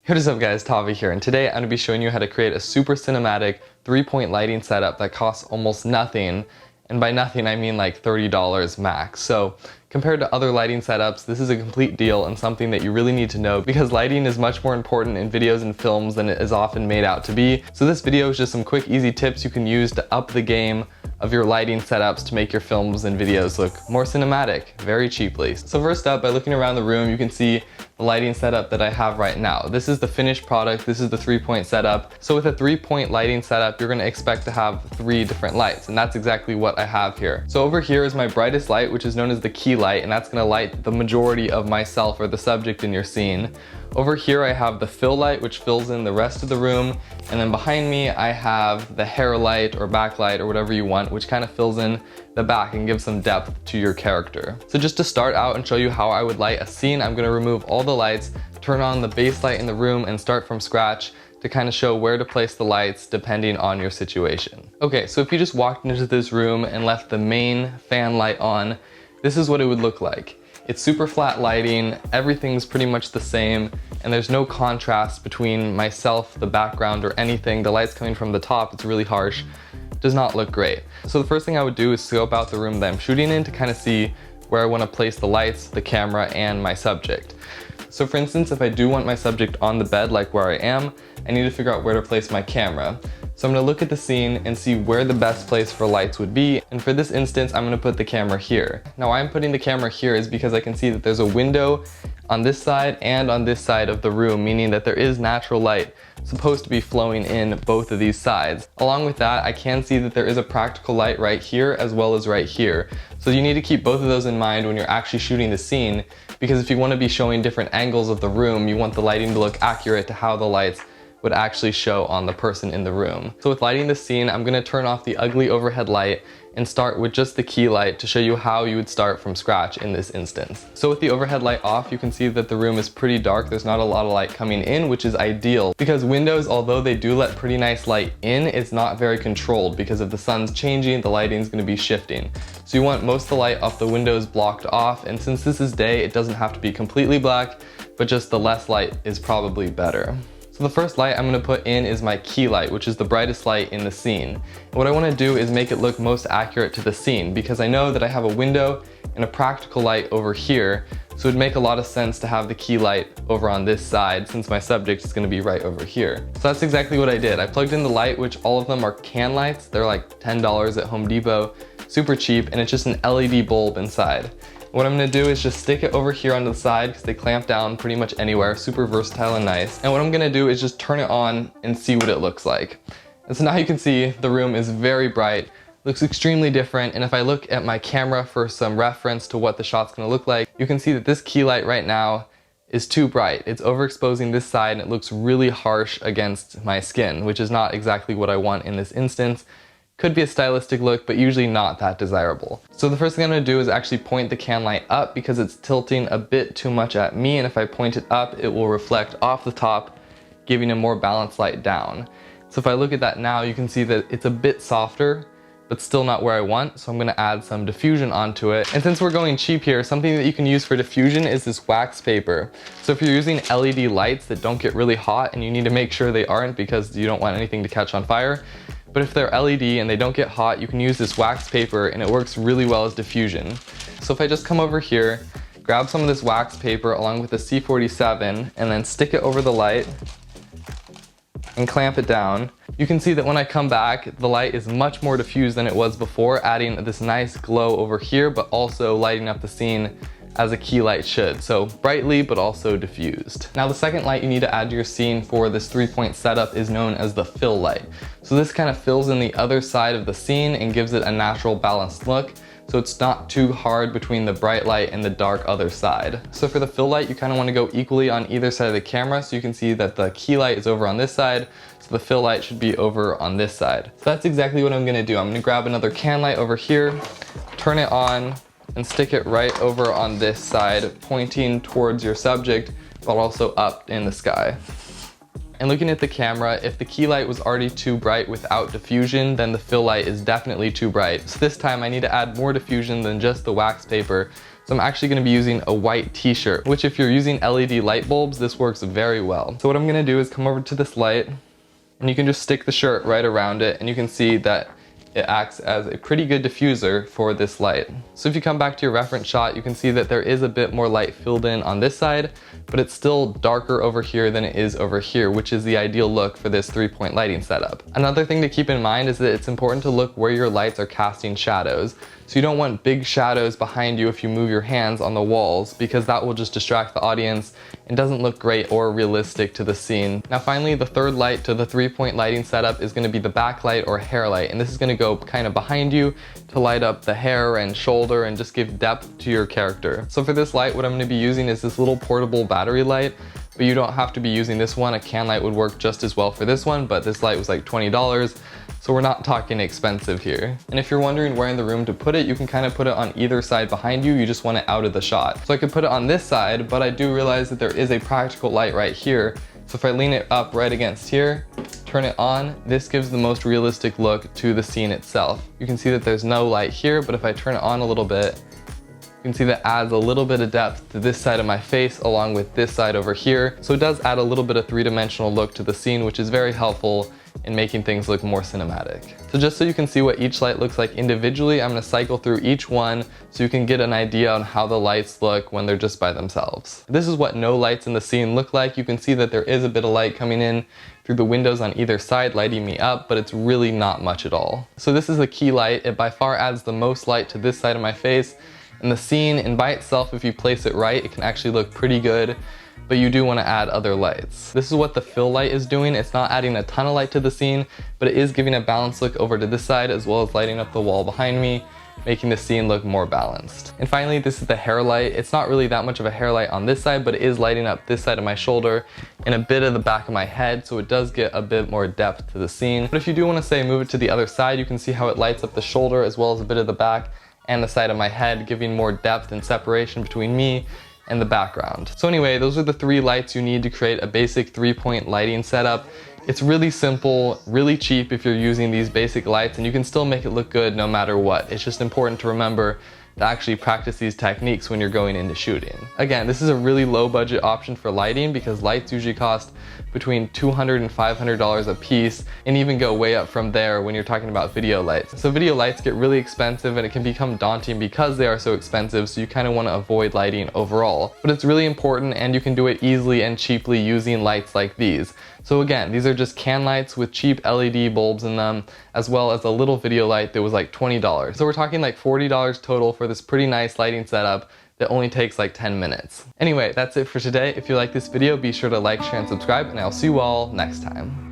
What is up guys, Tava here, and today I'm going to be showing you how to create a super cinematic 3-point lighting setup that costs almost nothing, and by nothing I mean like $30 max. So compared to other lighting setups, this is a complete deal and something that you really need to know because lighting is much more important in videos and films than it is often made out to be. So this video is just some quick easy tips you can use to up the game of your lighting setups to make your films and videos look more cinematic very cheaply. So first up, by looking around the room, you can see the lighting setup that I have right now. This is the finished product. This is the 3-point setup. So with a 3-point lighting setup, you're going to expect to have 3 different lights, and that's exactly what I have here. So over here is my brightest light, which is known as the key light, and that's going to light the majority of myself or the subject in your scene. Over here I have the fill light, which fills in the rest of the room, and then behind me I have the hair light or backlight or whatever you want, which kind of fills in the back and gives some depth to your character. So just to start out and show you how I would light a scene, I'm going to remove all the lights, turn on the base light in the room, and start from scratch to kind of show where to place the lights depending on your situation. Okay, so if you just walked into this room and left the main fan light on, this is what it would look like. It's super flat lighting, everything's pretty much the same, and there's no contrast between myself, the background, or anything. The light's coming from the top, it's really harsh. Does not look great. So the first thing I would do is scope out the room that I'm shooting in to kind of see where I want to place the lights, the camera, and my subject. So for instance, if I do want my subject on the bed like where I am, I need to figure out where to place my camera. So I'm going to look at the scene and see where the best place for lights would be, and for this instance I'm going to put the camera here. Now why I'm putting the camera here is because I can see that there's a window on this side and on this side of the room, meaning that there is natural light supposed to be flowing in both of these sides. Along with that, I can see that there is a practical light right here as well as right here. So you need to keep both of those in mind when you're actually shooting the scene, because if you want to be showing different angles of the room, you want the lighting to look accurate to how the lights would actually show on the person in the room. So with lighting the scene, I'm going to turn off the ugly overhead light and start with just the key light to show you how you would start from scratch in this instance. So with the overhead light off, you can see that the room is pretty dark. There's not a lot of light coming in, which is ideal because windows, although they do let pretty nice light in, it's not very controlled because if the sun's changing, the lighting's going to be shifting. So you want most of the light off the windows blocked off, and since this is day, it doesn't have to be completely black, but just the less light is probably better. So the first light I'm going to put in is my key light, which is the brightest light in the scene. And what I want to do is make it look most accurate to the scene, because I know that I have a window and a practical light over here, so it would make a lot of sense to have the key light over on this side since my subject is going to be right over here. So that's exactly what I did. I plugged in the light, which all of them are can lights. They're like $10 at Home Depot, super cheap, and it's just an LED bulb inside. What I'm going to do is just stick it over here on the side because they clamp down pretty much anywhere, super versatile and nice. And what I'm going to do is just turn it on and see what it looks like. And so now you can see the room is very bright, looks extremely different, and if I look at my camera for some reference to what the shot's going to look like, you can see that this key light right now is too bright. It's overexposing this side and it looks really harsh against my skin, which is not exactly what I want in this instance. Could be a stylistic look, but usually not that desirable. So the first thing I'm going to do is actually point the can light up because it's tilting a bit too much at me, and if I point it up, it will reflect off the top, giving a more balanced light down. So if I look at that now, you can see that it's a bit softer, but still not where I want, so I'm going to add some diffusion onto it. And since we're going cheap here, something that you can use for diffusion is this wax paper. So if you're using LED lights that don't get really hot, and you need to make sure they aren't because you don't want anything to catch on fire, but if they're LED and they don't get hot, you can use this wax paper and it works really well as diffusion. So if I just come over here, grab some of this wax paper along with the C47 and then stick it over the light and clamp it down, you can see that when I come back, the light is much more diffused than it was before, adding this nice glow over here, but also lighting up the scene as a key light should. So brightly, but also diffused. Now the second light you need to add to your scene for this 3-point setup is known as the fill light. So this kind of fills in the other side of the scene and gives it a natural balanced look, so it's not too hard between the bright light and the dark other side. So for the fill light, you kind of want to go equally on either side of the camera, so you can see that the key light is over on this side, so the fill light should be over on this side. So that's exactly what I'm going to do. I'm going to grab another can light over here, turn it on, and stick it right over on this side, pointing towards your subject, but also up in the sky. And looking at the camera, if the key light was already too bright without diffusion, then the fill light is definitely too bright. So this time I need to add more diffusion than just the wax paper. So I'm actually going to be using a white t-shirt, which if you're using LED light bulbs, this works very well. So what I'm going to do is come over to this light, and you can just stick the shirt right around it, and you can see that it acts as a pretty good diffuser for this light. So if you come back to your reference shot, you can see that there is a bit more light filled in on this side, but it's still darker over here than it is over here, which is the ideal look for this 3-point lighting setup. Another thing to keep in mind is that it's important to look where your lights are casting shadows. So you don't want big shadows behind you if you move your hands on the walls, because that will just distract the audience and doesn't look great or realistic to the scene. Now finally, the third light to the 3-point lighting setup is going to be the backlight or hair light, and this is going to go kind of behind you to light up the hair and shoulder and just give depth to your character. So for this light, what I'm going to be using is this little portable battery light, but you don't have to be using this one. A can light would work just as well for this one, but this light was like $20. So we're not talking expensive here. And if you're wondering where in the room to put it, you can kind of put it on either side behind you. You just want it out of the shot. So I could put it on this side, but I do realize that there is a practical light right here. So if I lean it up right against here, turn it on, this gives the most realistic look to the scene itself. You can see that there's no light here, but if I turn it on a little bit, you can see that adds a little bit of depth to this side of my face along with this side over here. So it does add a little bit of three-dimensional look to the scene, which is very helpful in making things look more cinematic. So just so you can see what each light looks like individually, I'm going to cycle through each one so you can get an idea on how the lights look when they're just by themselves. This is what no lights in the scene look like. You can see that there is a bit of light coming in through the windows on either side, lighting me up, but it's really not much at all. So this is the key light. It by far adds the most light to this side of my face. And the scene, and by itself, if you place it right, it can actually look pretty good, but you do want to add other lights. This is what the fill light is doing. It's not adding a ton of light to the scene, but it is giving a balanced look over to this side as well as lighting up the wall behind me, making the scene look more balanced. And finally, this is the hair light. It's not really that much of a hair light on this side, but it is lighting up this side of my shoulder and a bit of the back of my head, so it does get a bit more depth to the scene. But if you do want to say move it to the other side, you can see how it lights up the shoulder as well as a bit of the back and the side of my head, giving more depth and separation between me and the background. So anyway, those are the 3 lights you need to create a basic 3-point lighting setup. It's really simple, really cheap if you're using these basic lights, and you can still make it look good no matter what. It's just important to remember to actually practice these techniques when you're going into shooting. Again, this is a really low budget option for lighting because lights usually cost between $200 and $500 a piece, and even go way up from there when you're talking about video lights. So video lights get really expensive and it can become daunting because they are so expensive, so you kind of want to avoid lighting overall. But it's really important, and you can do it easily and cheaply using lights like these. So again, these are just can lights with cheap LED bulbs in them, as well as a little video light that was like $20. So we're talking like $40 total for this pretty nice lighting setup that only takes like 10 minutes. Anyway, that's it for today. If you like this video, be sure to like, share, and subscribe, and I'll see you all next time.